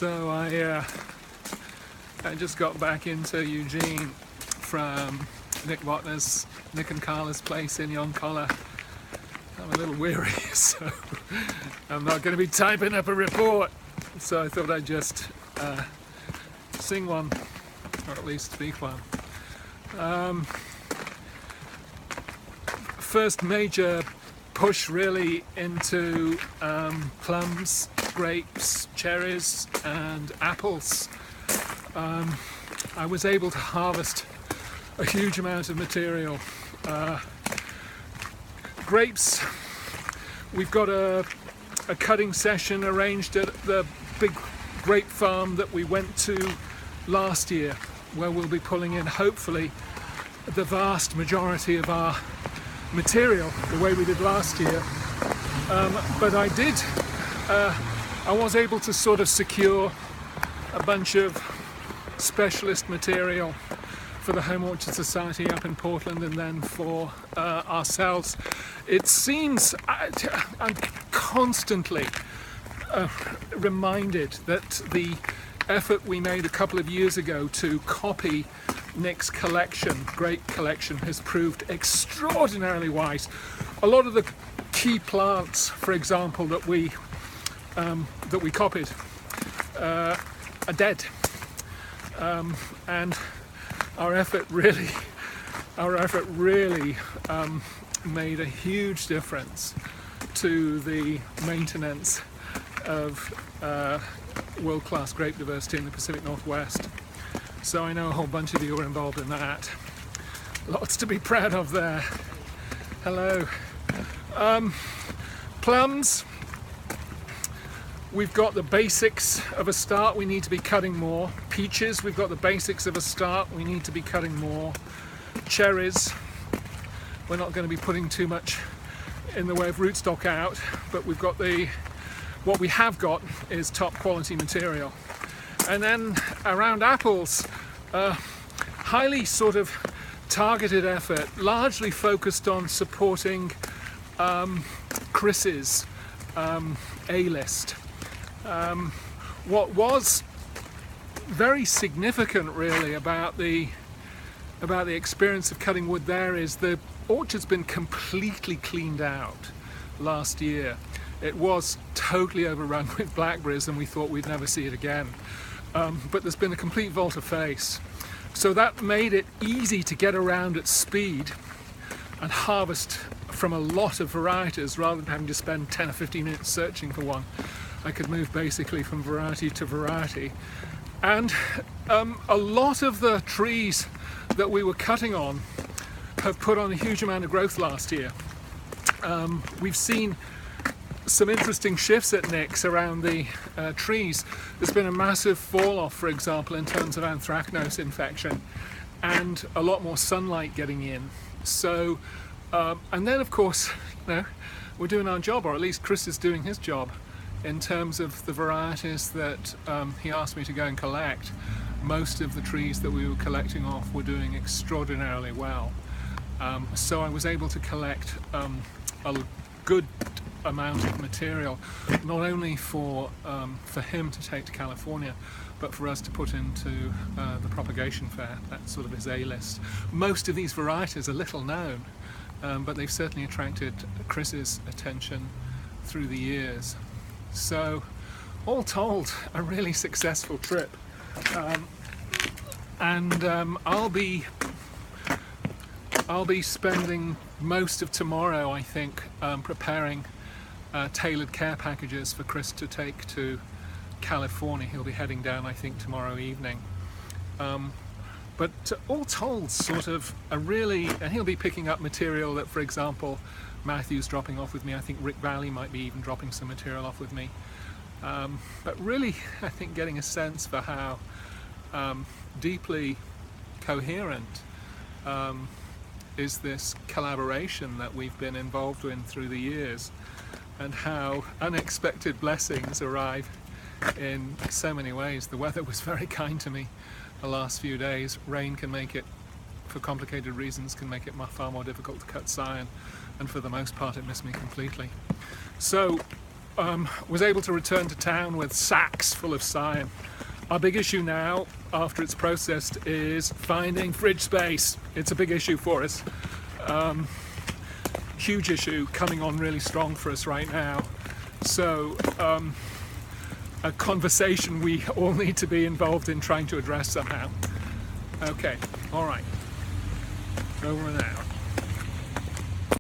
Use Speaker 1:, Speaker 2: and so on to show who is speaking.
Speaker 1: So I just got back into Eugene from Nick Botner's, Nick and Carla's place in Yoncalla. I'm a little weary, so I'm not going to be typing up a report. So I thought I'd just sing one, or at least speak one. First major push really into plums, grapes, cherries and apples. I was able to harvest a huge amount of material. Grapes, we've got a cutting session arranged at the big grape farm that we went to last year, where we'll be pulling in hopefully the vast majority of our material the way we did last year. But I was able to sort of secure a bunch of specialist material for the Home Orchard Society up in Portland, and then for ourselves. It seems I'm constantly reminded that the effort we made a couple of years ago to copy Nick's grape collection, has proved extraordinarily wise. A lot of the key plants, for example, that we copied are dead, and our effort really made a huge difference to the maintenance of world-class grape diversity in the Pacific Northwest. So I know a whole bunch of you are involved in that. Lots to be proud of there. Hello. Plums. We've got the basics of a start, we need to be cutting more. Peaches, we've got the basics of a start, we need to be cutting more. Cherries, we're not going to be putting too much in the way of rootstock out, but we've got what we have got is top quality material. And then around apples, highly sort of targeted effort, largely focused on supporting Chris's A-list. What was very significant really about the experience of cutting wood there is the orchard's been completely cleaned out last year. It was totally overrun with blackberries and we thought we'd never see it again. But there's been a complete volte-face. So that made it easy to get around at speed and harvest from a lot of varieties rather than having to spend 10 or 15 minutes searching for one. I could move basically from variety to variety. And a lot of the trees that we were cutting on have put on a huge amount of growth last year. We've seen some interesting shifts at Nick's around the trees. There's been a massive fall off, for example, in terms of anthracnose infection, and a lot more sunlight getting in. So, and then of course, we're doing our job, or at least Chris is doing his job, in terms of the varieties that he asked me to go and collect. Most of the trees that we were collecting off were doing extraordinarily well. So I was able to collect a good amount of material, not only for him to take to California, but for us to put into the propagation fair. That's sort of his A-list. Most of these varieties are little known, but they've certainly attracted Chris's attention through the years. So, all told, a really successful trip. I'll be spending most of tomorrow, I think, preparing tailored care packages for Chris to take to California. He'll be heading down, I think, tomorrow evening. But all told, sort of and he'll be picking up material that, for example, Matthew's dropping off with me. I think Rick Valley might be even dropping some material off with me. But really, I think getting a sense for how deeply coherent is this collaboration that we've been involved in through the years, and how unexpected blessings arrive in so many ways. The weather was very kind to me the last few days. Rain can make it, for complicated reasons, can make it far more difficult to cut Scion, and for the most part it missed me completely. So was able to return to town with sacks full of Scion. Our big issue now, after it's processed, is finding fridge space. It's a big issue for us. Huge issue, coming on really strong for us right now. So a conversation we all need to be involved in trying to address somehow. Okay, all right. Over and out.